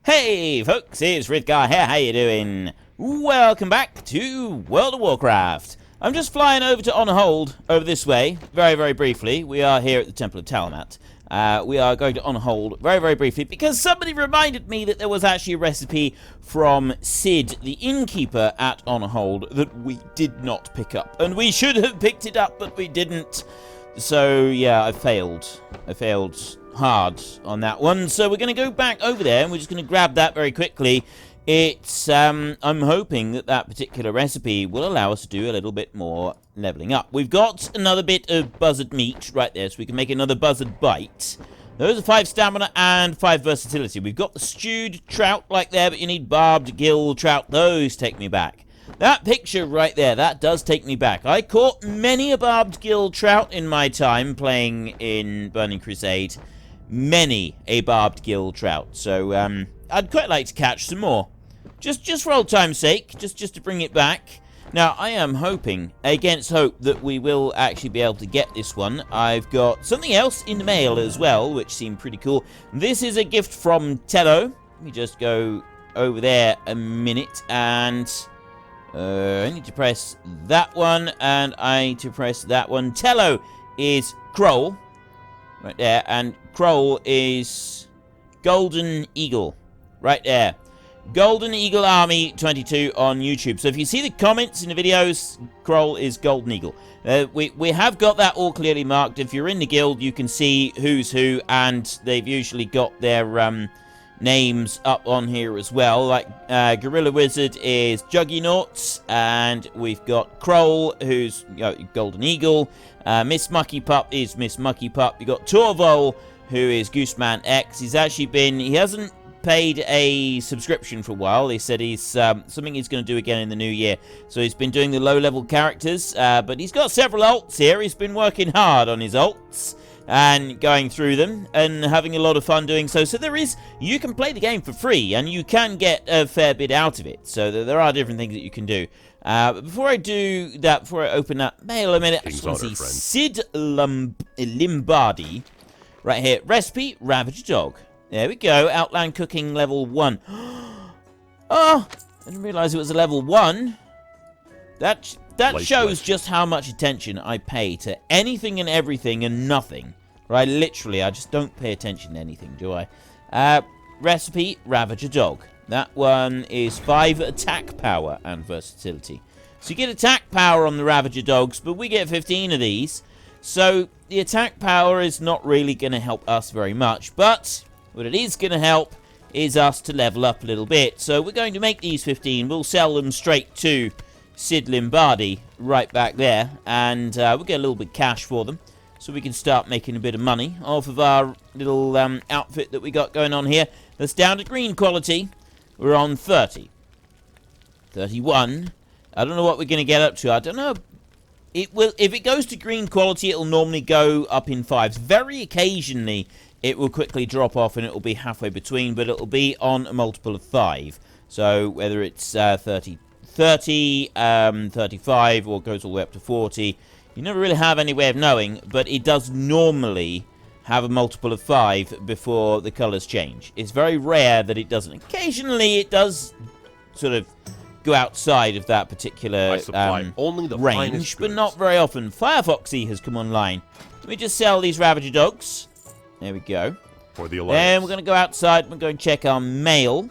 Hey folks, it's Frith Guardians here, how you doing? Welcome back to World of Warcraft. I'm just flying over to On Hold, over this way, very briefly. We are here at the Temple of Talamat. We are going to On Hold very briefly, because somebody reminded me that there was actually a recipe from Sid, the innkeeper at On Hold, that we did not pick up. And we should have picked it up, but we didn't. So, yeah, I failed. I failed hard on that one. So we're going to go back over there, and we're just going to grab that very quickly. It's, I'm hoping that that particular recipe will allow us to do a little bit more leveling up. We've got another bit of buzzard meat right there, so we can make another buzzard bite. Those are 5 stamina and 5 versatility. We've got the stewed trout like there, but you need barbed gill trout. Those take me back. That picture right there, that does take me back. I caught many a barbed gill trout in my time playing in Burning Crusade. Many a barbed gill trout. So, I'd quite like to catch some more. Just for old time's sake, just to bring it back. Now, I am hoping, against hope, that we will actually be able to get this one. I've got something else in the mail as well, which seemed pretty cool. This is a gift from Tello. Let me just go over there a minute, and I need to press that one, and I need to press that one. Tello is Kroll, right there, and Kroll is Golden Eagle, right there. Golden Eagle Army 22 on YouTube. So if you see the comments in the videos, Kroll is Golden Eagle. We have got that all clearly marked. If you're in the guild, you can see who's who, and they've usually got their names up on here as well. Like Gorilla Wizard is Juggernauts, and we've got Kroll, who's Golden Eagle. Miss Mucky Pup is Miss Mucky Pup. You got Torvol, who is Gooseman X. He hasn't paid a subscription for a while. They said he's something he's going to do again in the new year. So he's been doing the low-level characters, but he's got several alts here. He's been working hard on his alts and going through them and having a lot of fun doing so. So you can play the game for free, and you can get a fair bit out of it. So there are different things that you can do. But before I do that, before I open that mail a minute, I just want to see Sid Limbardi right here. Recipe, Ravager Dog. There we go. Outland Cooking level 1. Oh, I didn't realize it was a level 1. That shows just how much attention I pay to anything and everything and nothing. Right? Literally, I just don't pay attention to anything, do I? Recipe, Ravager Dog. That one is 5 attack power and versatility. So you get attack power on the Ravager Dogs, but we get 15 of these. So the attack power is not really going to help us very much, but what it is going to help is us to level up a little bit. So we're going to make these 15. We'll sell them straight to Sid Limbardi right back there. And we'll get a little bit of cash for them. So we can start making a bit of money off of our little outfit that we got going on here. That's down to green quality. We're on 30. 31. I don't know what we're going to get up to. I don't know. It will, if it goes to green quality, it'll normally go up in 5s. Very occasionally, it will quickly drop off and it will be halfway between, but it will be on a multiple of 5. So whether it's 30, 35, or goes all the way up to 40, you never really have any way of knowing, but it does normally have a multiple of 5 before the colours change. It's very rare that it doesn't. Occasionally it does sort of go outside of that particular only the range, but not very often. Firefoxy has come online. Let me just sell these Ravager Dogs. There we go. For the then we're going to go outside. We're going to check our mail.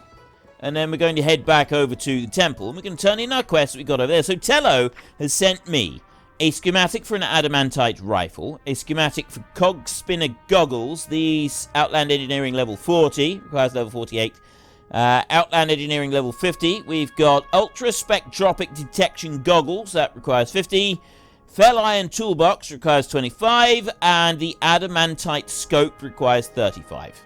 And then we're going to head back over to the temple. And we're going to turn in our quest that we got over there. So Tello has sent me a schematic for an adamantite rifle, a schematic for cog spinner goggles. These Outland Engineering level 40, requires level 48. Outland Engineering level 50. We've got ultra spectropic detection goggles, that requires 50. Fell Iron Toolbox requires 25, and the Adamantite Scope requires 35.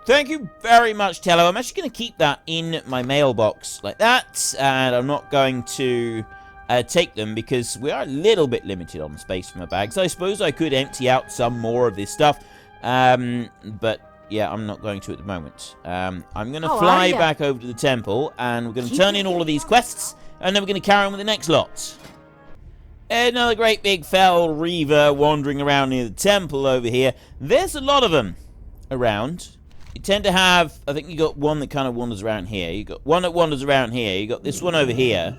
Thank you very much, Tello. I'm actually going to keep that in my mailbox like that, and I'm not going to take them because we are a little bit limited on space for my bags. I suppose I could empty out some more of this stuff, but yeah, I'm not going to at the moment. I'm going to fly back over to the temple, and we're going to turn in all of these quests, and then we're going to carry on with the next lot. Another great big fell reaver wandering around near the temple over here. There's a lot of them around. you tend to have, I think you got one that kind of wanders around here. You got one that wanders around here. You got this one over here.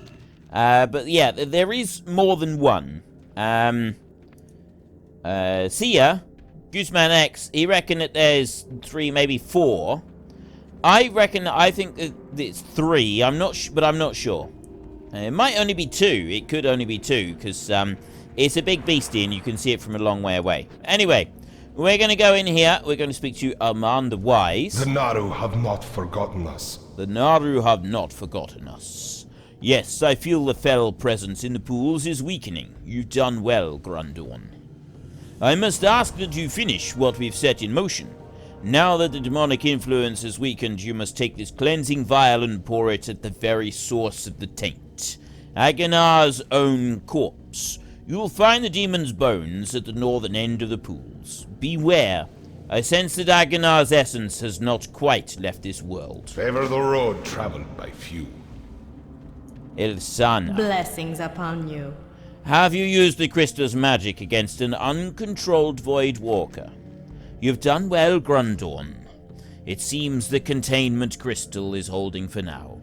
But yeah, there is more than one. See ya. Gooseman X, he reckoned that there's 3, maybe 4. I think that it's 3. I'm not sure. It might only be 2. It could only be 2, because it's a big beastie and you can see it from a long way away. Anyway, we're going to go in here. We're going to speak to Armand the Wise. The Naru have not forgotten us. The Naru have not forgotten us. Yes, I feel the feral presence in the pools is weakening. You've done well, Grundorn. I must ask that you finish what we've set in motion. Now that the demonic influence has weakened, you must take this cleansing vial and pour it at the very source of the taint. Agonar's own corpse. You will find the demon's bones at the northern end of the pools. Beware. I sense that Agonar's essence has not quite left this world. Favor the road traveled by few. Ilsana. Blessings upon you. Have you used the crystal's magic against an uncontrolled void walker? You've done well, Grundorn. It seems the containment crystal is holding for now.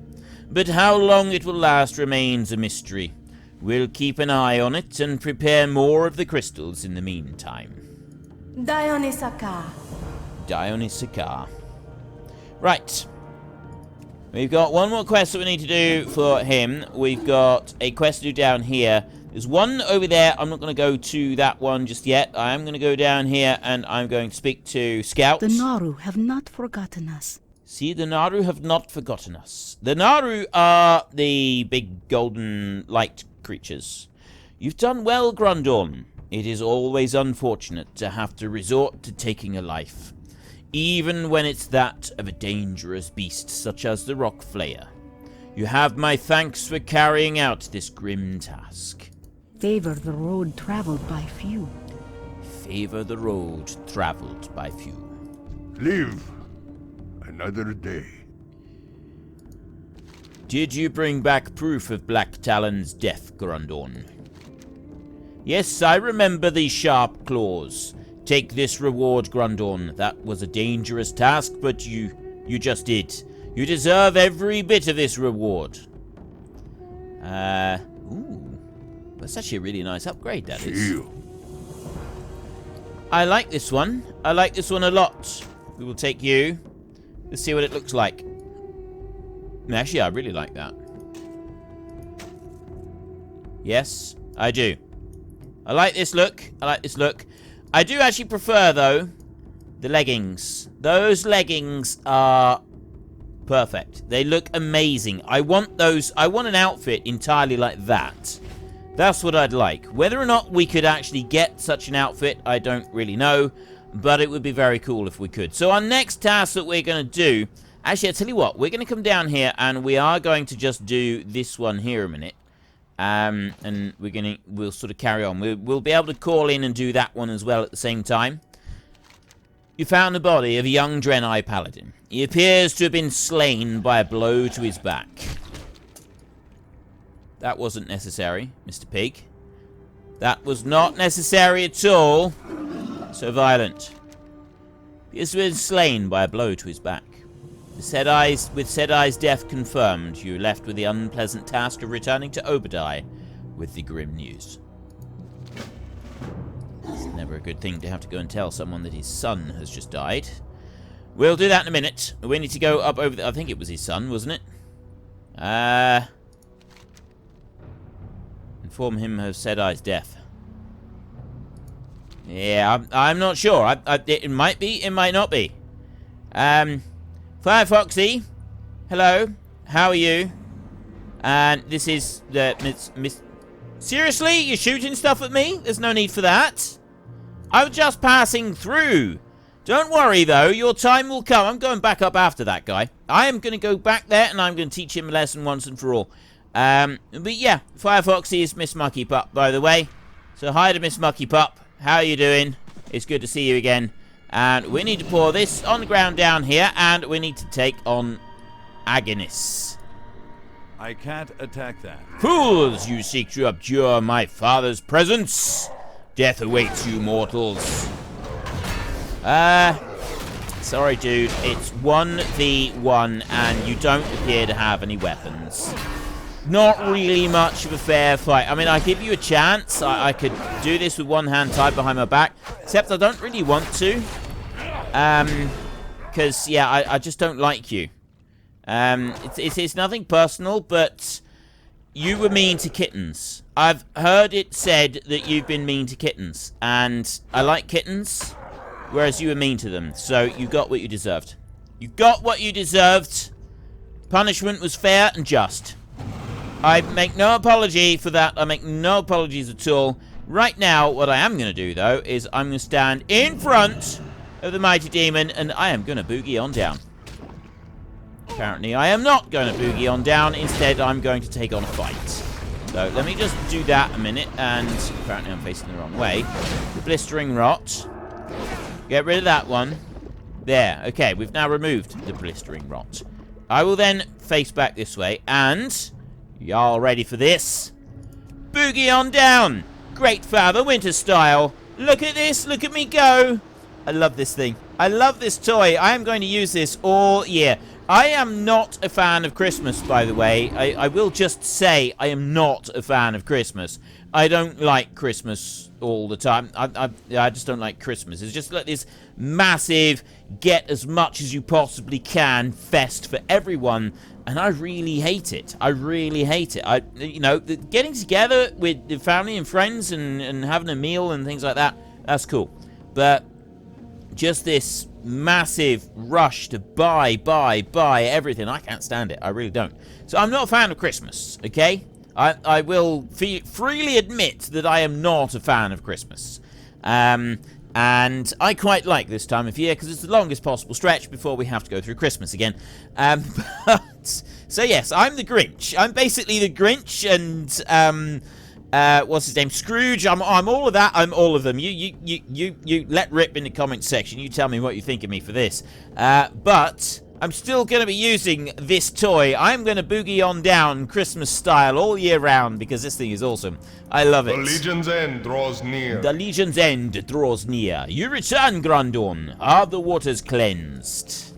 But how long it will last remains a mystery. We'll keep an eye on it and prepare more of the crystals in the meantime. Dionysaka. Right. We've got one more quest that we need to do for him. We've got a quest to do down here. There's one over there. I'm not going to go to that one just yet. I am going to go down here and I'm going to speak to Scout. The Naru have not forgotten us. See, the Naru have not forgotten us. The Naru are the big golden light creatures. You've done well, Grundorn. It is always unfortunate to have to resort to taking a life, even when it's that of a dangerous beast such as the Rock Flayer. You have my thanks for carrying out this grim task. Favor the road traveled by few. Favor the road traveled by few. Live another day. Did you bring back proof of Black Talon's death, Grundorn? Yes, I remember these sharp claws. Take this reward, Grundorn. That was a dangerous task, but you just did. You deserve every bit of this reward. Ooh. That's actually a really nice upgrade, that is. I like this one. I like this one a lot. We will take you. Let's see what it looks like. Actually, I really like that. Yes, I do. I like this look. I do actually prefer, though, the leggings. Those leggings are perfect. They look amazing. I want those. I want an outfit entirely like that. That's what I'd like. Whether or not we could actually get such an outfit, I don't really know. But it would be very cool if we could. So our next task that we're going to do... Actually, I'll tell you what. We're going to come down here and we are going to just do this one here a minute. And we'll sort of carry on. We'll be able to call in and do that one as well at the same time. You found the body of a young Draenei Paladin. He appears to have been slain by a blow to his back. That wasn't necessary, Mr. Pig. That was not necessary at all. So violent. He has been slain by a blow to his back. With Sedai's death confirmed, you left with the unpleasant task of returning to Obadiah with the grim news. It's never a good thing to have to go and tell someone that his son has just died. We'll do that in a minute. We need to go up over I think it was his son, wasn't it? Inform him of Sedai's death. Yeah, I'm not sure. It might be, it might not be. Firefoxy, hello, how are you? And this is the Miss. Seriously, you're shooting stuff at me? There's no need for that. I was just passing through. Don't worry though, your time will come. I'm going back up after that guy. I am going to go back there and I'm going to teach him a lesson once and for all. But yeah, Firefoxy is Miss Mucky Pup, by the way. So hi to Miss Mucky Pup. How are you doing? It's good to see you again. And we need to pour this on the ground down here, and we need to take on Agonis. I can't attack that. Fools, you seek to abjure my father's presence. Death awaits you, mortals. Sorry, dude. It's 1v1, and you don't appear to have any weapons. Not really much of a fair fight. I mean, I give you a chance. I could do this with one hand tied behind my back, except I don't really want to. Because, yeah, I just don't like you. It's nothing personal, but you were mean to kittens. I've heard it said that you've been mean to kittens, and I like kittens, whereas you were mean to them. So you got what you deserved. You got what you deserved. Punishment was fair and just. I make no apology for that. I make no apologies at all. Right now, what I am going to do, though, is I'm going to stand in front of the mighty demon, and I am going to boogie on down. Apparently, I am not going to boogie on down. Instead, I'm going to take on a fight. So, let me just do that a minute, and apparently I'm facing the wrong way. The blistering rot. Get rid of that one. There. Okay, we've now removed the blistering rot. I will then face back this way, and... y'all ready for this? Boogie on down! Great Father Winter style. Look at this. Look at me go. I love this thing. I love this toy. I am going to use this all year. I am not a fan of Christmas, by the way. I will just say I am not a fan of Christmas. I don't like Christmas all the time. I just don't like Christmas. It's just like this massive, get as much as you possibly can fest for everyone. And I really hate it. I really hate it. You know, getting together with the family and friends and having a meal and things like that, that's cool. But just this massive rush to buy everything, I can't stand it. I really don't. So I'm not a fan of Christmas, okay? I will freely admit that I am not a fan of Christmas. And I quite like this time of year because it's the longest possible stretch before we have to go through Christmas again. So yes, I'm the Grinch. I'm basically the Grinch and, what's his name? Scrooge. I'm all of that. I'm all of them. You let rip in the comment section. You tell me what you think of me for this. But I'm still going to be using this toy. I'm going to boogie on down Christmas style all year round because this thing is awesome. I love it. The Legion's end draws near. The Legion's end draws near. You return, Grundorn. Are the waters cleansed?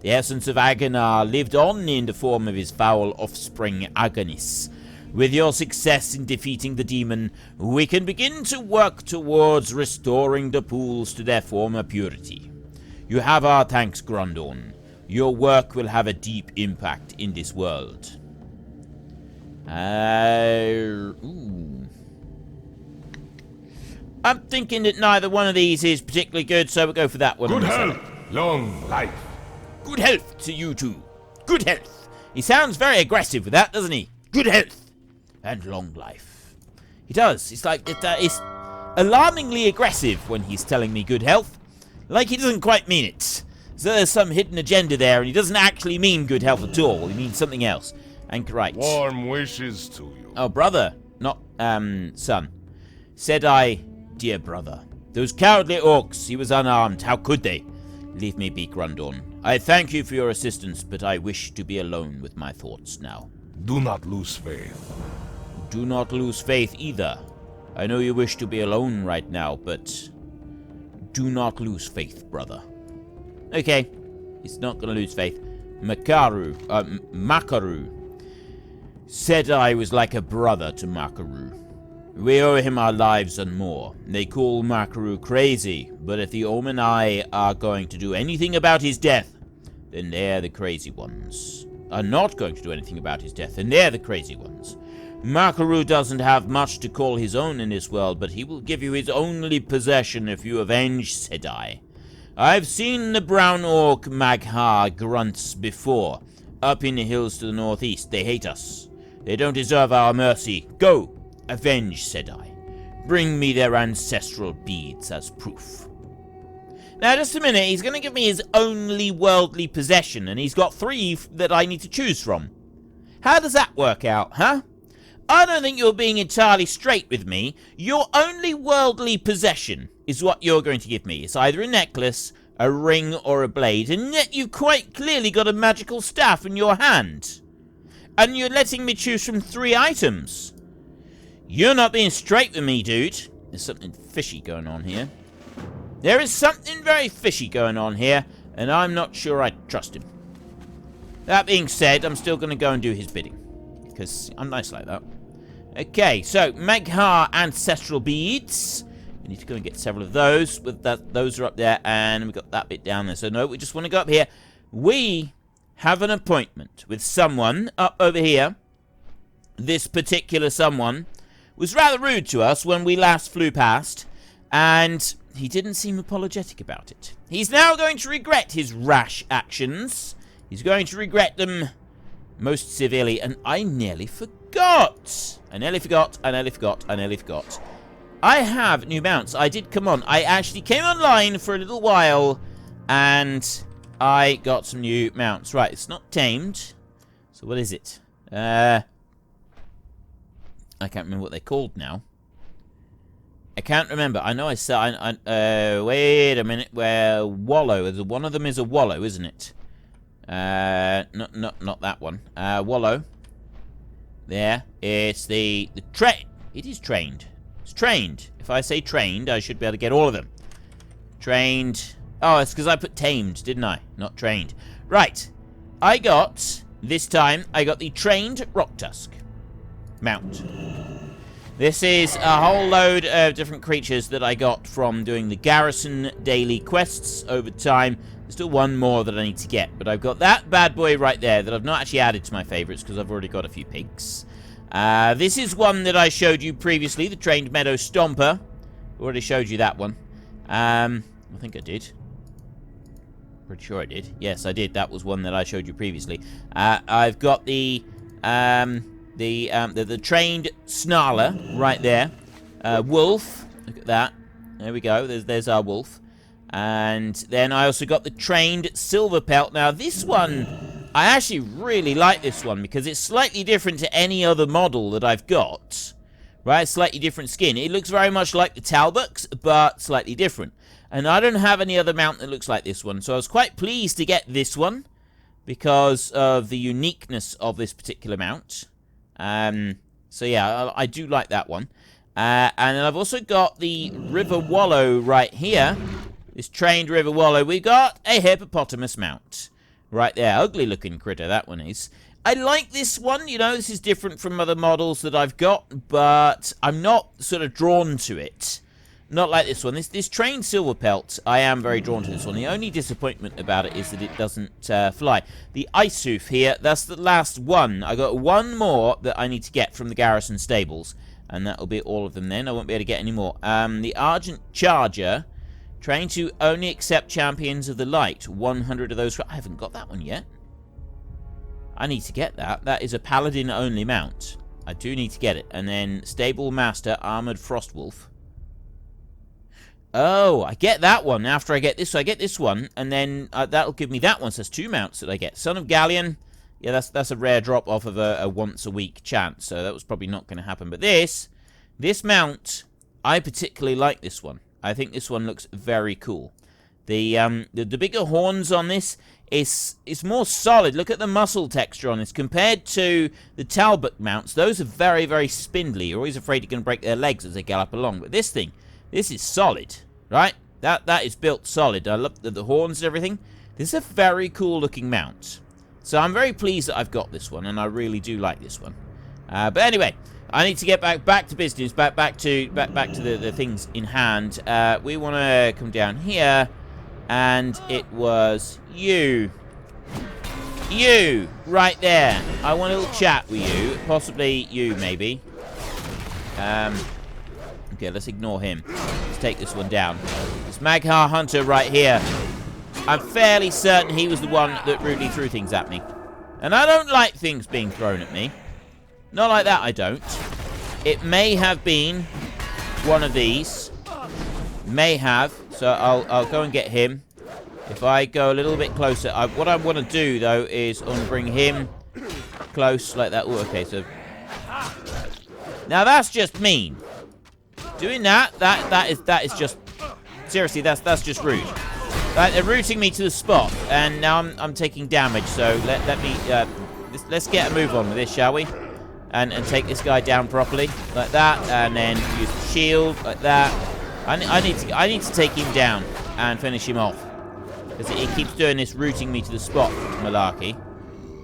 The essence of Agonar lived on in the form of his foul offspring, Agonis. With your success in defeating the demon, we can begin to work towards restoring the pools to their former purity. You have our thanks, Grundorn. Your work will have a deep impact in this world. I'm thinking that neither one of these is particularly good, so we'll go for that one. Good health, long life. Good health to you two. Good health. He sounds very aggressive with that, doesn't he? Good health and long life. He does. It's like it's alarmingly aggressive when he's telling me good health. Like he doesn't quite mean it. So there's some hidden agenda there, and he doesn't actually mean good health at all. He means something else. And right. Warm wishes to you. Oh, brother, not son. Said I, dear brother. Those cowardly orcs. He was unarmed. How could they? Leave me be, Grundorn. I thank you for your assistance, but I wish to be alone with my thoughts now. Do not lose faith. Do not lose faith either. I know you wish to be alone right now, but do not lose faith, brother. Okay, he's not going to lose faith. Makaru said I was like a brother to Makaru. We owe him our lives and more. They call Makaru crazy, but if the Omen Eye are going to do anything about his death, then they're the crazy ones. Are not going to do anything about his death, and they're the crazy ones. Makaru doesn't have much to call his own in this world, but he will give you his only possession if you avenge Sedai. I've seen the brown orc Magha grunts before, up in the hills to the northeast. They hate us. They don't deserve our mercy. Go! Avenge, Sedai. Bring me their ancestral beads as proof. Now, just a minute, he's going to give me his only worldly possession, and he's got 3 that I need to choose from. How does that work out, huh? I don't think you're being entirely straight with me. Your only worldly possession is what you're going to give me. It's either a necklace, a ring, or a blade, and yet you've quite clearly got a magical staff in your hand. And you're letting me choose from 3 items. You're not being straight with me, dude. There's something fishy going on here. There is something very fishy going on here. And I'm not sure I trust him. That being said, I'm still going to go and do his bidding. Because I'm nice like that. Okay, so Magha Ancestral Beads. We need to go and get several of those. With that, those are up there, and we've got that bit down there. So no, we just want to go up here. We have an appointment with someone up over here. This particular someone was rather rude to us when we last flew past, and he didn't seem apologetic about it. He's now going to regret his rash actions. He's going to regret them most severely, and I nearly forgot. I nearly forgot. I have new mounts. I did come on. I actually came online for a little while, and I got some new mounts. Right, it's not tamed. So what is it? I can't remember what they're called now. I can't remember. I know I said... wait a minute. Well, Wallow. One of them is a Wallow, isn't it? Not that one. Wallow. There. It's the It is trained. It's trained. If I say trained, I should be able to get all of them. Trained. Oh, it's because I put tamed, didn't I? Not trained. Right. This time, I got the trained Rock Tusk mount. This is a whole load of different creatures that I got from doing the garrison daily quests over time. There's still one more that I need to get, but I've got that bad boy right there that I've not actually added to my favorites because I've already got a few pigs. This is one that I showed you previously, the trained Meadow Stomper. Already showed you that one. I think I did. Pretty sure I did. Yes, I did. That was one that I showed you previously. I've got the trained Snarler right there. Wolf. Look at that. There we go. There's our wolf. And then I also got the trained Silver Pelt. Now, this one, I actually really like this one because it's slightly different to any other model that I've got. Right? Slightly different skin. It looks very much like the Talbots, but slightly different. And I don't have any other mount that looks like this one. So I was quite pleased to get this one because of the uniqueness of this particular mount. So yeah, I do like that one. And then I've also got the River Wallow right here. This trained River Wallow. We've got a hippopotamus mount right there. Ugly looking critter, that one is. I like this one. You know, this is different from other models that I've got, but I'm not sort of drawn to it. Not like this one. This trained Silver Pelt, I am very drawn to this one. The only disappointment about it is that it doesn't fly. The Ice Hoof here, that's the last one. I got one more that I need to get from the garrison stables, and that'll be all of them then. I won't be able to get any more. The Argent Charger, trained to only accept champions of the light. 100 of those. I haven't got that one yet. I need to get that. That is a paladin-only mount. I do need to get it. And then Stable Master, Armored Frostwolf. Oh, I get that one after I get this. So I get this one, and then that'll give me that one. So there's two mounts that I get. Son of Galleon. Yeah, that's a rare drop off of a once-a-week chance. So that was probably not going to happen. But this mount, I particularly like this one. I think this one looks very cool. The bigger horns on this is more solid. Look at the muscle texture on this compared to the Talbot mounts. Those are very, very spindly. You're always afraid you're going to break their legs as they gallop along. But this thing, this is solid, right? That is built solid. I love the horns and everything. This is a very cool looking mount. So I'm very pleased that I've got this one, and I really do like this one. But anyway, I need to get back to business, back to the things in hand. We want to come down here, and it was you right there. I want a little chat with you, possibly you maybe. Okay, let's ignore him. Let's take this one down. This Magha Hunter right here. I'm fairly certain he was the one that rudely threw things at me, and I don't like things being thrown at me. Not like that, I don't. It may have been one of these. May have. So I'll go and get him. If I go a little bit closer. What I want to do, though, is I want to bring him close like that. Ooh, okay, so... Now, that's just mean. Doing that is just... Seriously, that's just rude. Right, they're rooting me to the spot, and now I'm taking damage, so let's get a move on with this, shall we? And take this guy down properly, like that, and then use the shield, like that. I need to take him down and finish him off. Because it keeps doing this, routing me to the spot, malarkey.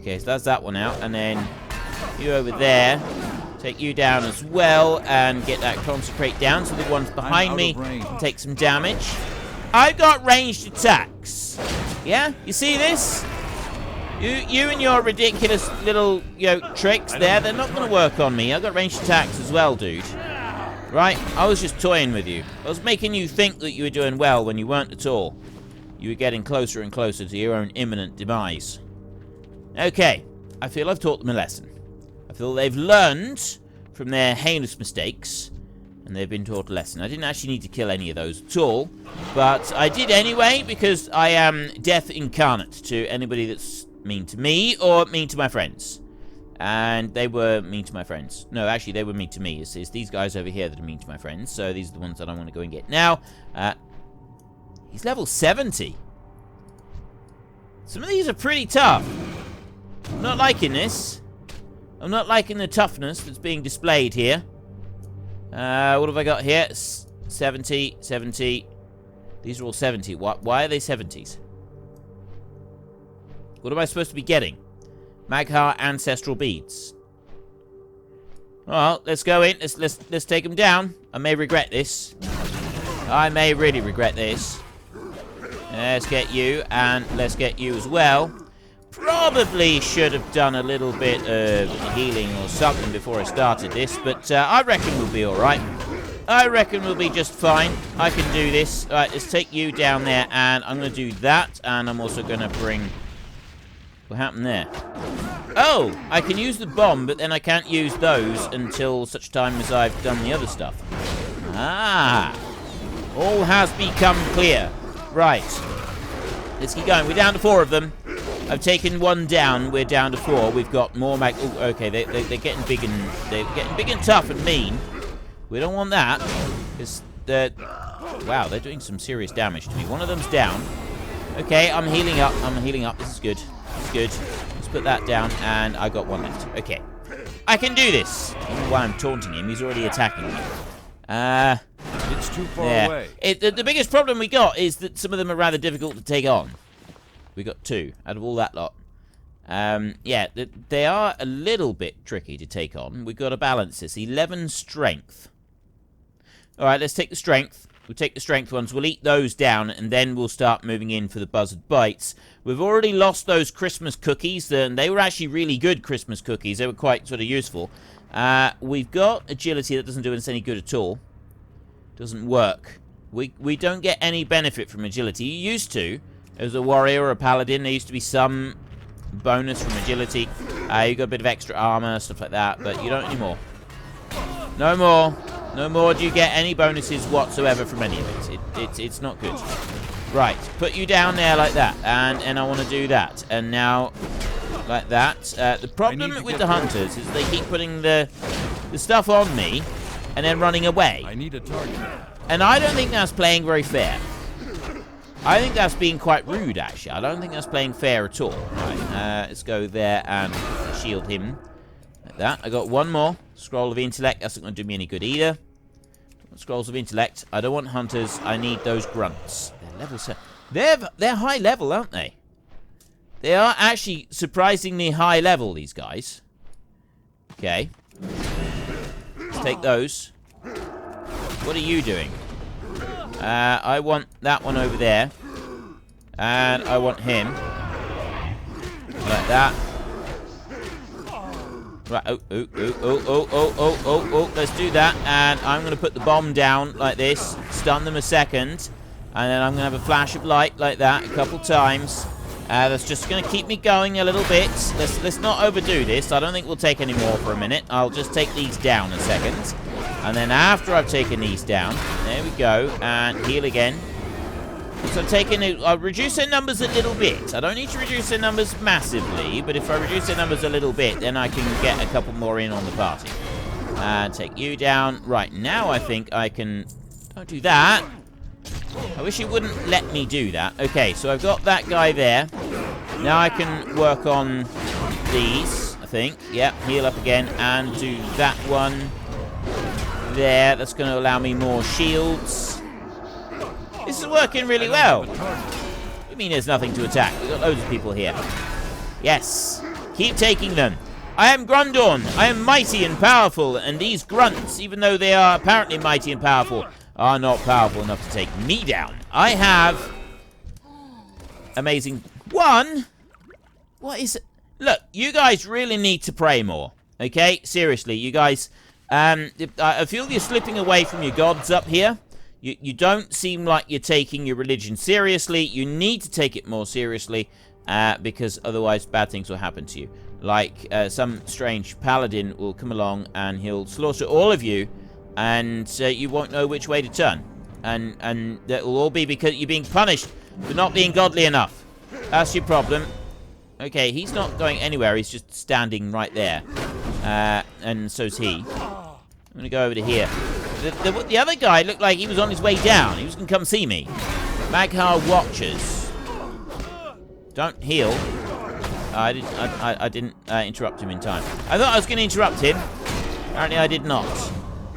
Okay, so that's that one out. And then you over there. Take you down as well. And get that consecrate down so the ones behind me can take some damage. I've got ranged attacks. Yeah? You see this? You and your ridiculous little, tricks there, they're not going to work on me. I've got ranged attacks as well, dude. Right? I was just toying with you. I was making you think that you were doing well when you weren't at all. You were getting closer and closer to your own imminent demise. Okay. I feel I've taught them a lesson. I feel they've learned from their heinous mistakes. And they've been taught a lesson. I didn't actually need to kill any of those at all. But I did anyway, because I am death incarnate to anybody that's mean to me or mean to my friends. And they were mean to my friends. No, actually, they were mean to me. It's these guys over here that are mean to my friends. So these are the ones that I want to go and get. Now, he's level 70. Some of these are pretty tough. I'm not liking this. I'm not liking the toughness that's being displayed here. What have I got here? 70, 70. These are all 70. Why are they 70s? What am I supposed to be getting? Magha ancestral beads. Well, let's go in. Let's take them down. I may regret this. I may really regret this. Let's get you, and let's get you as well. Probably should have done a little bit of healing or something before I started this, but I reckon we'll be alright. I reckon we'll be just fine. I can do this. Alright, let's take you down there, and I'm going to do that, and I'm also going to bring... What happened there? Oh! I can use the bomb, but then I can't use those until such time as I've done the other stuff. Ah! All has become clear. Right. Let's keep going. We're down to 4 of them. I've taken one down. We're down to 4. We've got more mag... Oh, okay. They're getting big and tough and mean. We don't want that. Because wow, they're doing some serious damage to me. One of them's down. Okay, I'm healing up. This is good. This is good. Let's put that down. And I got one left. Okay. I can do this. I don't know why I'm taunting him. He's already attacking me. It's too far away. The biggest problem we got is that some of them are rather difficult to take on. We got 2 out of all that lot. Yeah, they are a little bit tricky to take on. We've got to balance this. 11 strength. Alright, let's take the strength. We'll take the strength ones. We'll eat those down, and then we'll start moving in for the buzzard bites. We've already lost those Christmas cookies. And they were actually really good Christmas cookies. They were quite sort of useful. We've got agility that doesn't do us any good at all. Doesn't work. We don't get any benefit from agility. You used to. As a warrior or a paladin, there used to be some bonus from agility. You got a bit of extra armor, stuff like that, but you don't anymore. No more. No more do you get any bonuses whatsoever from any of it. It's not good. Right, put you down there like that, and I want to do that. And now, like that. The problem with the hunters is they keep putting the stuff on me and then running away. I need a target. And I don't think that's playing very fair. I think that's being quite rude, actually. I don't think that's playing fair at all. Right, let's go there and shield him. Like that. I got one more. Scroll of Intellect. That's not going to do me any good either. Scrolls of Intellect. I don't want hunters. I need those grunts. They're level 7. They're high level, aren't they? They are actually surprisingly high level, these guys. Okay. Let's take those. What are you doing? I want that one over there. And I want him. Like that. Right, oh, let's do that. And I'm going to put the bomb down like this. Stun them a second. And then I'm going to have a flash of light like that a couple times. That's just going to keep me going a little bit. Let's not overdo this. I don't think we'll take any more for a minute. I'll just take these down a second. And then after I've taken these down, there we go, and heal again. So I'll reduce their numbers a little bit. I don't need to reduce their numbers massively, but if I reduce their numbers a little bit, then I can get a couple more in on the party. And take you down. Right, now I think I can... Don't do that. I wish it wouldn't let me do that. Okay, so I've got that guy there. Now I can work on these, I think. Yep, heal up again, and do that one there. That's going to allow me more shields. This is working really well. mean there's nothing to attack? We've got loads of people here. Yes. Keep taking them. I am Grundorn. I am mighty and powerful, and these grunts, even though they are apparently mighty and powerful, are not powerful enough to take me down. I have amazing one. What is it? Look, you guys really need to pray more. Okay? Seriously, you guys. I feel you're slipping away from your gods up here. You don't seem like you're taking your religion seriously. You need to take it more seriously, because otherwise bad things will happen to you. Like, some strange paladin will come along and he'll slaughter all of you, and you won't know which way to turn. And that will all be because you're being punished for not being godly enough. That's your problem. Okay, he's not going anywhere. He's just standing right there. And so's he. I'm going to go over to here. The other guy looked like he was on his way down. He was going to come see me. Maghar Watchers. Don't heal. I didn't interrupt him in time. I thought I was going to interrupt him. Apparently I did not.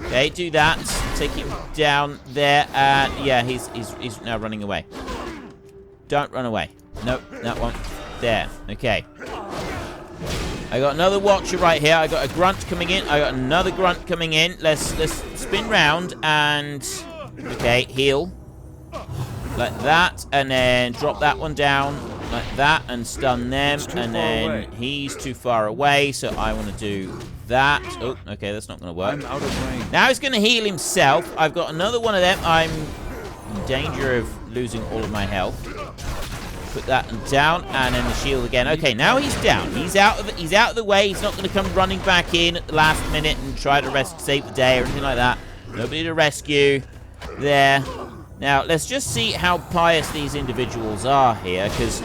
Okay, do that. Take him down there. Yeah, he's now running away. Don't run away. Nope, that one. There. Okay. I got another watcher right here. I got a grunt coming in. I got another grunt coming in. Let's spin round and okay, heal. Like that, and then drop that one down like that and stun them, and then he's too far away, so I want to do that. Oh, okay, that's not going to work. I'm out of range. Now he's going to heal himself. I've got another one of them. I'm in danger of losing all of my health. Put that down, and then the shield again. Okay, now he's down. He's out of the way. He's not going to come running back in at the last minute and try to save the day or anything like that. Nobody to rescue. There. Now, let's just see how pious these individuals are here, because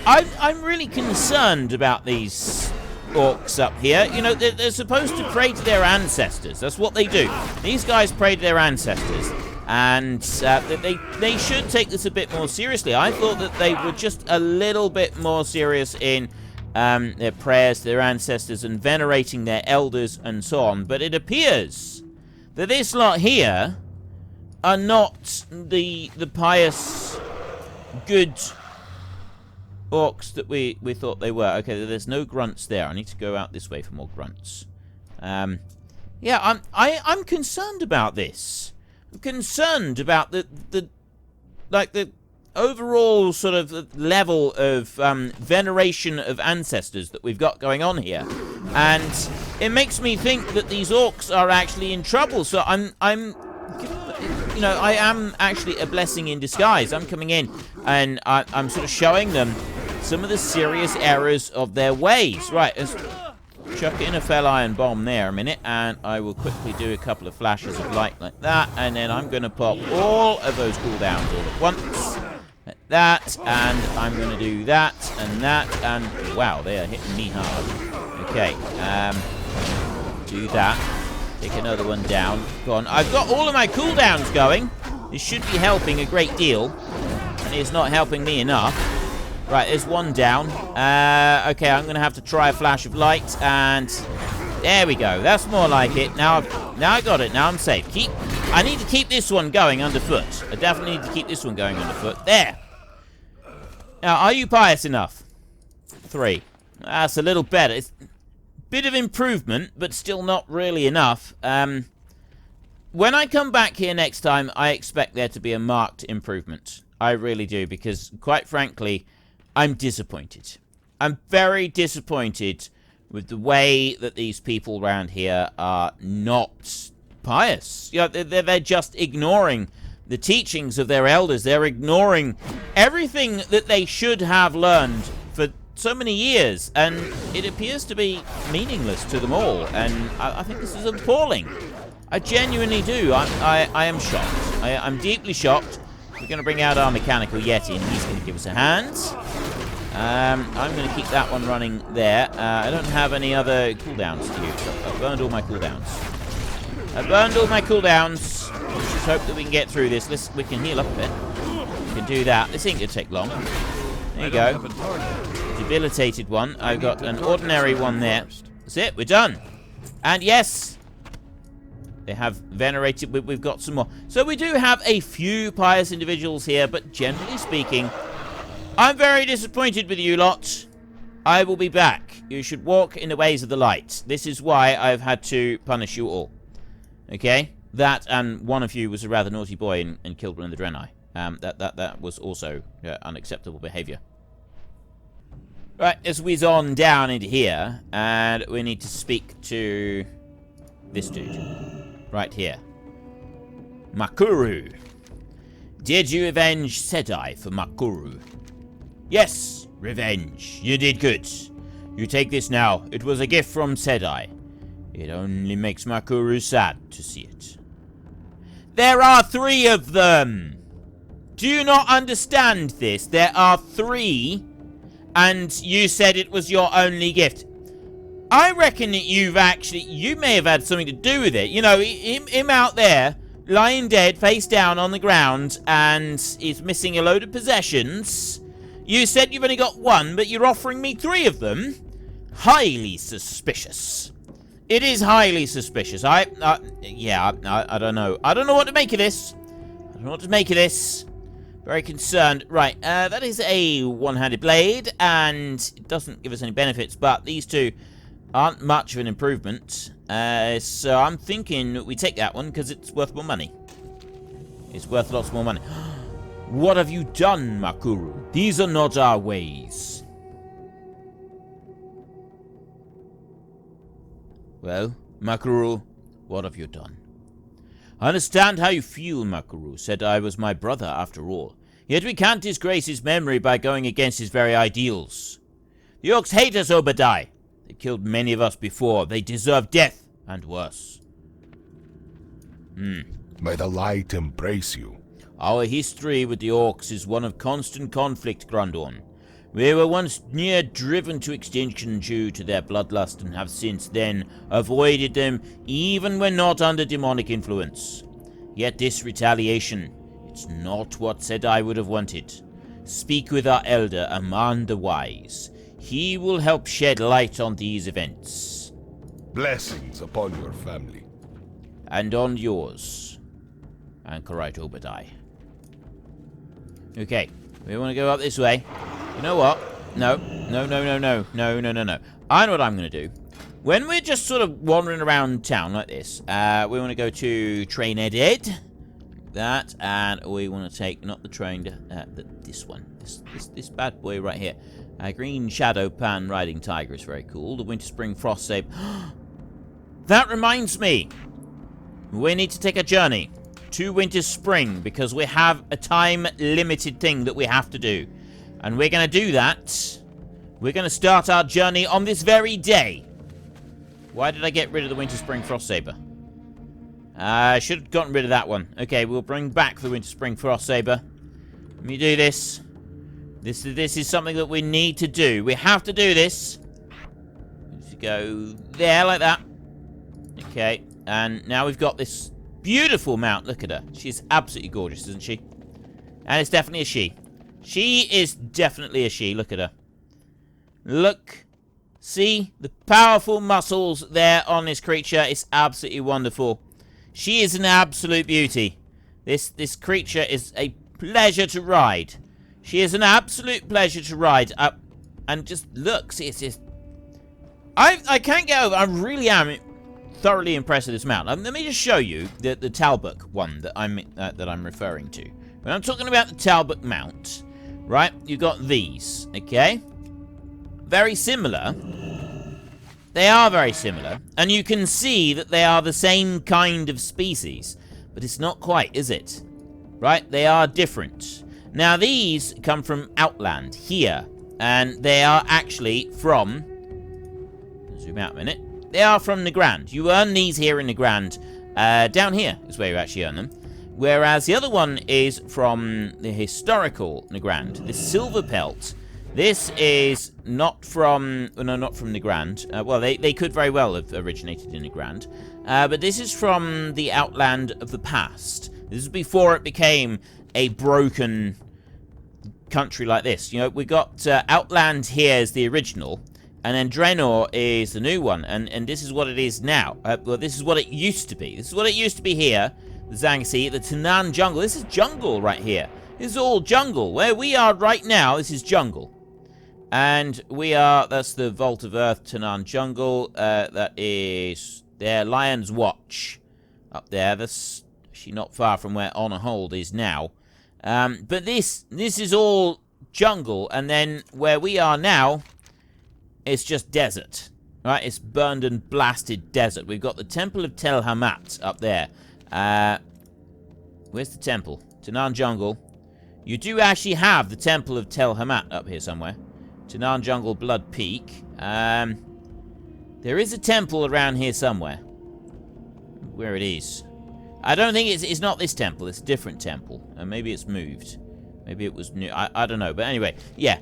I'm really concerned about these orcs up here. You know, they're supposed to pray to their ancestors. That's what they do. These guys pray to their ancestors. And they should take this a bit more seriously. I thought that they were just a little bit more serious in their prayers to their ancestors and venerating their elders and so on. But it appears that this lot here are not the pious, good orcs that we thought they were. Okay, there's no grunts there. I need to go out this way for more grunts. Yeah, I'm concerned about this. I'm concerned about the overall sort of level of veneration of ancestors that we've got going on here, and it makes me think that these orcs are actually in trouble. So I'm you know, I am actually a blessing in disguise. I'm coming in and I'm sort of showing them some of the serious errors of their ways. Right, let's chuck in a fell iron bomb there a minute, and I will quickly do a couple of flashes of light like that, and then I'm going to pop all of those cooldowns all at once. Like that, and I'm going to do that, and wow, they are hitting me hard. Okay, do that. Take another one down. Go on. I've got all of my cooldowns going. This should be helping a great deal, and it's not helping me enough. Right, there's one down. Okay, I'm going to have to try a flash of light, and there we go. That's more like it. Now I got it. Now I'm safe. I need to keep this one going underfoot. I definitely need to keep this one going underfoot. There. Now, are you pious enough? 3. That's a little better. It's a bit of improvement, but still not really enough. When I come back here next time, I expect there to be a marked improvement. I really do, because, quite frankly, I'm disappointed. I'm very disappointed with the way that these people around here are not pious. You know, they're just ignoring the teachings of their elders. They're ignoring everything that they should have learned for so many years, and it appears to be meaningless to them all, and I think this is appalling. I genuinely do. I am shocked. I'm deeply shocked. We're going to bring out our mechanical yeti, and he's going to give us a hand. I'm going to keep that one running there. I don't have any other cooldowns to use. I've burned all my cooldowns. I've burned all my cooldowns. Let's just hope that we can get through this. We can heal up a bit. We can do that. This ain't going to take long. There you go. Debilitated one. I've got an ordinary one there. That's it. We're done. And yes, they have venerated. We've got some more. So we do have a few pious individuals here, but generally speaking, I'm very disappointed with you lot. I will be back. You should walk in the ways of the light. This is why I've had to punish you all. Okay? That, and one of you was a rather naughty boy and killed one of the Draenei. That was also unacceptable behavior. Right, let's whiz on down into here, and we need to speak to this dude. Right here. Makuru. Did you avenge Sedai for Makuru? Yes, revenge. You did good. You take this now. It was a gift from Sedai. It only makes Makuru sad to see it. There are 3 of them! Do you not understand this? There are 3, and you said it was your only gift. I reckon that you may have had something to do with it. You know, him out there, lying dead, face down on the ground, and he's missing a load of possessions. You said you've only got 1, but you're offering me 3 of them? Highly suspicious. It is highly suspicious. I don't know. I don't know what to make of this. I don't know what to make of this. Very concerned. Right, that is a one-handed blade, and it doesn't give us any benefits, but these 2 aren't much of an improvement. So I'm thinking we take that one, because it's worth more money. It's worth lots more money. What have you done, Makuru? These are not our ways. Well, Makuru, what have you done? I understand how you feel, Makuru. Said I was my brother after all. Yet we can't disgrace his memory by going against his very ideals. The orcs hate us, Obadiah. They killed many of us before. They deserve death, and worse. May the light embrace you. Our history with the orcs is one of constant conflict, Grundorn. We were once near driven to extinction due to their bloodlust and have since then avoided them even when not under demonic influence. Yet this retaliation, it's not what Sedai would have wanted. Speak with our elder, Aman the Wise. He will help shed light on these events. Blessings upon your family. And on yours, Anchorite Obadiah. Okay, we want to go up this way. You know what? No. I know what I'm going to do. When we're just sort of wandering around town like this, we want to go to Train Ed. That, and we want to take, not the train, this one. This bad boy right here. Green Shadow Pan Riding Tiger is very cool. The Winter Spring Frost Sabe. That reminds me. We need to take a journey to Winter Spring because we have a time-limited thing that we have to do. And we're going to do that. We're going to start our journey on this very day. Why did I get rid of the Winter Spring Frost Saber? I should have gotten rid of that one. Okay, we'll bring back the Winter Spring Frost Saber. Let me do this. This is something that we need to do. We have to do this. Let's go there like that. Okay, and now we've got this beautiful mount. Look at her. She's absolutely gorgeous, isn't she? And it's definitely a she. She is definitely a she. Look at her. Look. See? The powerful muscles there on this creature. It's absolutely wonderful. She is an absolute beauty. This creature is a pleasure to ride. She is an absolute pleasure to ride. And just look. See, it's just... I can't get over... I really am thoroughly impressed with this mount. Let me just show you the Talbuk one that I'm referring to. When I'm talking about the Talbuk mount, right, you've got these, okay? Very similar. They are very similar, and you can see that they are the same kind of species, but it's not quite, is it? Right? They are different. Now, these come from Outland here, and they are actually from... Zoom out a minute. They are from Nagrand. You earn these here in Nagrand. Down here is where you actually earn them. Whereas the other one is from the historical Nagrand. This silver pelt. This is not from... No, not from Nagrand. Well, they could very well have originated in Nagrand. But this is from the Outland of the past. This is before it became a broken country like this. You know, we got Outland here as the original. And then Draenor is the new one, and this is what it is now. Well, this is what it used to be. This is what it used to be here. The Zangsi, the Tanan jungle. This is jungle right here. This is all jungle. Where we are right now, this is jungle. And we are, that's the Vault of Earth, Tanan Jungle. That is their Lion's Watch up there. That's actually not far from where On a Hold is now. But this is all jungle, and then where we are now, it's just desert. Right, it's burned and blasted desert. We've got the Temple of Tel Hamat up there. Where's the temple? Tanan Jungle. You do actually have the Temple of Tel Hamat up here somewhere. Tanan Jungle Blood Peak. There is a temple around here somewhere. Where it is. I don't think it's not this temple. It's a different temple. And maybe it's moved. Maybe it was new. I don't know. But anyway, yeah.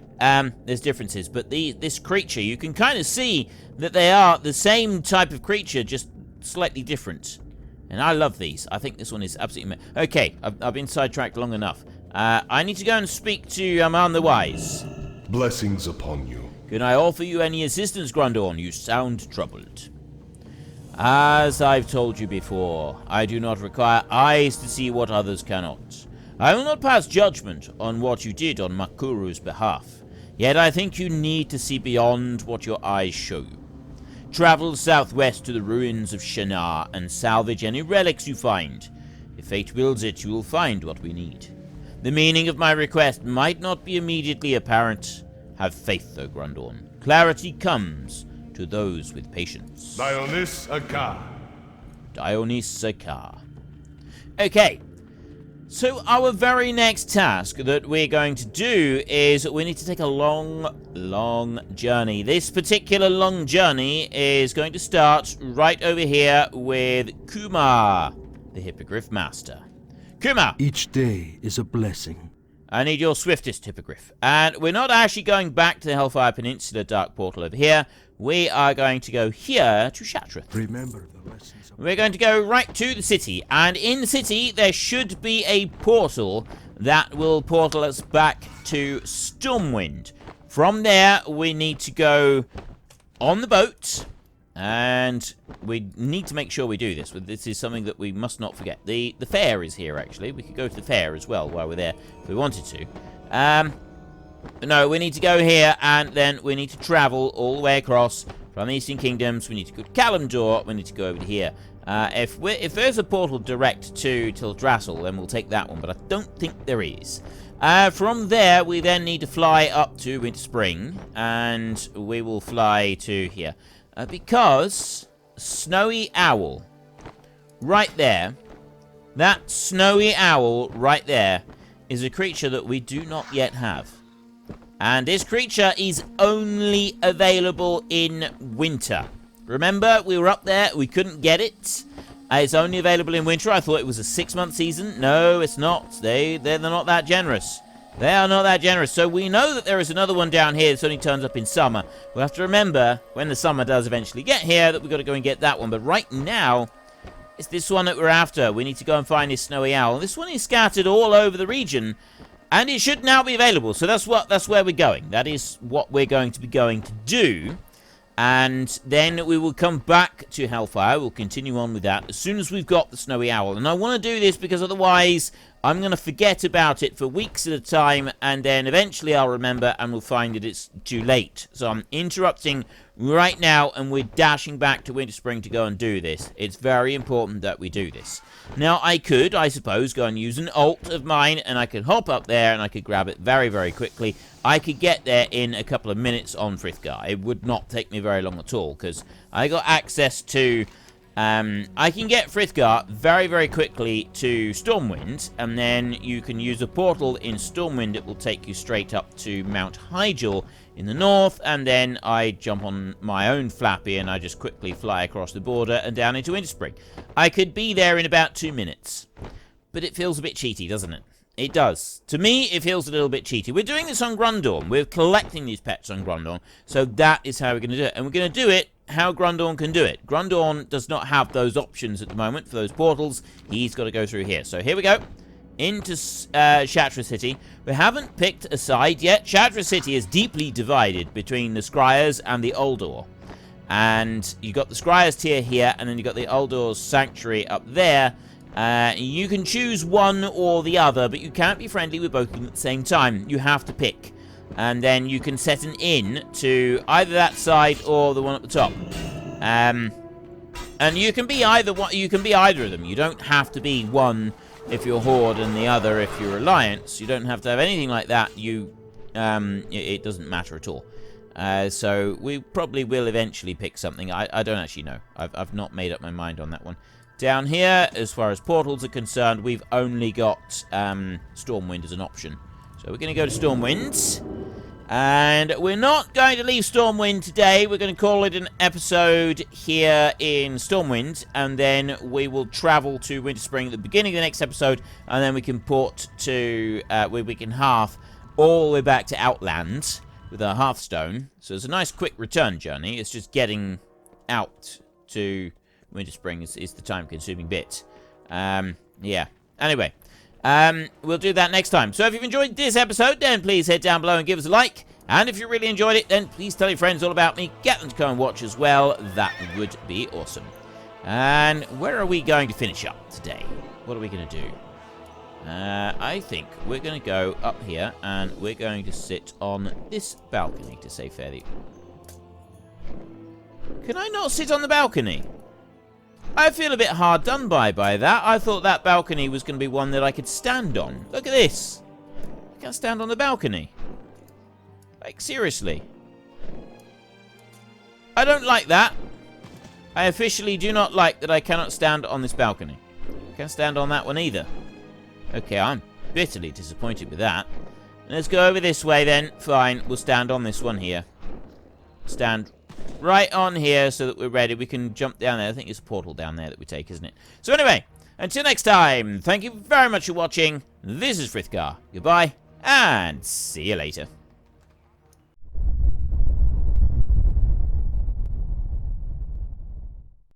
There's differences. But this creature, you can kind of see that they are the same type of creature, just slightly different. And I love these. I think this one is absolutely... Okay, I've been sidetracked long enough. I need to go and speak to Aman the Wise. Blessings upon you. Can I offer you any assistance, Grundorn? You sound troubled. As I've told you before, I do not require eyes to see what others cannot. I will not pass judgment on what you did on Makuru's behalf. Yet I think you need to see beyond what your eyes show you. Travel southwest to the ruins of Shannara and salvage any relics you find. If fate wills it, you will find what we need. The meaning of my request might not be immediately apparent. Have faith, though, Grundorn. Clarity comes to those with patience. Dionys Akar. Dionys Akar. Okay. So our very next task that we're going to do is we need to take a long journey. This particular long journey is going to start right over here with Kumar, the Hippogriff Master. Kumar! Each day is a blessing. I need your swiftest Hippogriff. And we're not actually going back to the Hellfire Peninsula Dark Portal over here. We are going to go here to Shattrath. Remember the lessons of... We're going to go right to the city, and in the city there should be a portal that will portal us back to Stormwind. From there, we need to go on the boat, and we need to make sure we do this. This is something that we must not forget. The fair is here, actually. We could go to the fair as well while we're there if we wanted to. No, we need to go here, and then we need to travel all the way across from the Eastern Kingdoms. We need to go to Kalimdor. We need to go over to here. If there's a portal direct to Teldrassil, then we'll take that one, but I don't think there is. From there, we then need to fly up to Winterspring, and we will fly to here. Because Snowy Owl, right there, that Snowy Owl right there, is a creature that we do not yet have. And this creature is only available in winter. Remember, we were up there, we couldn't get it. It's only available in winter. I thought it was a 6-month season. No, it's not. They're not that generous. They are not that generous. So we know that there is another one down here that only turns up in summer. We'll have to remember, when the summer does eventually get here, that we've got to go and get that one. But right now, it's this one that we're after. We need to go and find this Snowy Owl. This one is scattered all over the region. And it should now be available, so that's where we're going. That is what we're going to be going to do. And then we will come back to Hellfire. We'll continue on with that as soon as we've got the Snowy Owl. And I want to do this because otherwise I'm going to forget about it for weeks at a time. And then eventually I'll remember and we'll find that it's too late. So I'm interrupting right now and we're dashing back to Winterspring to go and do this. It's very important that we do this. Now, I could, I suppose, go and use an alt of mine, and I could hop up there, and I could grab it very, very quickly. I could get there in a couple of minutes on Frithgar. It would not take me very long at all, because I got access to... I can get Frithgar very, very quickly to Stormwind, and then you can use a portal in Stormwind. It will take you straight up to Mount Hyjal in the north, and then I jump on my own Flappy, and I just quickly fly across the border and down into Winterspring. I could be there in about 2 minutes, but it feels a bit cheaty, doesn't it? It does. To me, it feels a little bit cheaty. We're doing this on Grundorn. We're collecting these pets on Grundorn, so that is how we're going to do it, and we're going to do it how Grundorn can do it. Grundorn does not have those options at the moment for those portals. He's got to go through here. So here we go. Into Shattrath City. We haven't picked a side yet. Shattrath City is deeply divided between the Scryers and the Uldor. And you got the Scryers tier here, and then you got the Uldor's Sanctuary up there. You can choose one or the other, but you can't be friendly with both of them at the same time. You have to pick. And then you can set an inn to either that side or the one at the top. And you can be either one. You can be either of them. You don't have to be one if you're Horde and the other if you're Alliance. You don't have to have anything like that. It doesn't matter at all. So we probably will eventually pick something. I don't actually know. I've not made up my mind on that one. Down here, as far as portals are concerned, we've only got Stormwind as an option. So we're going to go to Stormwind. And we're not going to leave Stormwind today. We're going to call it an episode here in Stormwind. And then we will travel to Winterspring at the beginning of the next episode. And then we can port to... we can hearth all the way back to Outland with our Hearthstone. So it's a nice quick return journey. It's just getting out to Winterspring is the time-consuming bit. Yeah. Anyway. We'll do that next time. So if you've enjoyed this episode, then please head down below and give us a like. And if you really enjoyed it, then please tell your friends all about me. Get them to come and watch as well. That would be awesome. And where are we going to finish up today? What are we going to do? I think we're going to go up here and we're going to sit on this balcony to say fairly. Can I not sit on the balcony? I feel a bit hard done by that. I thought that balcony was going to be one that I could stand on. Look at this. I can't stand on the balcony. Like, seriously. I don't like that. I officially do not like that I cannot stand on this balcony. I can't stand on that one either. Okay, I'm bitterly disappointed with that. Let's go over this way then. Fine, we'll stand on this one here. Stand right on here so that we're ready. We can jump down there. I think it's a portal down there that we take, isn't it? So anyway, until next time, thank you very much for watching. This is Frith Guardians. Goodbye, and see you later.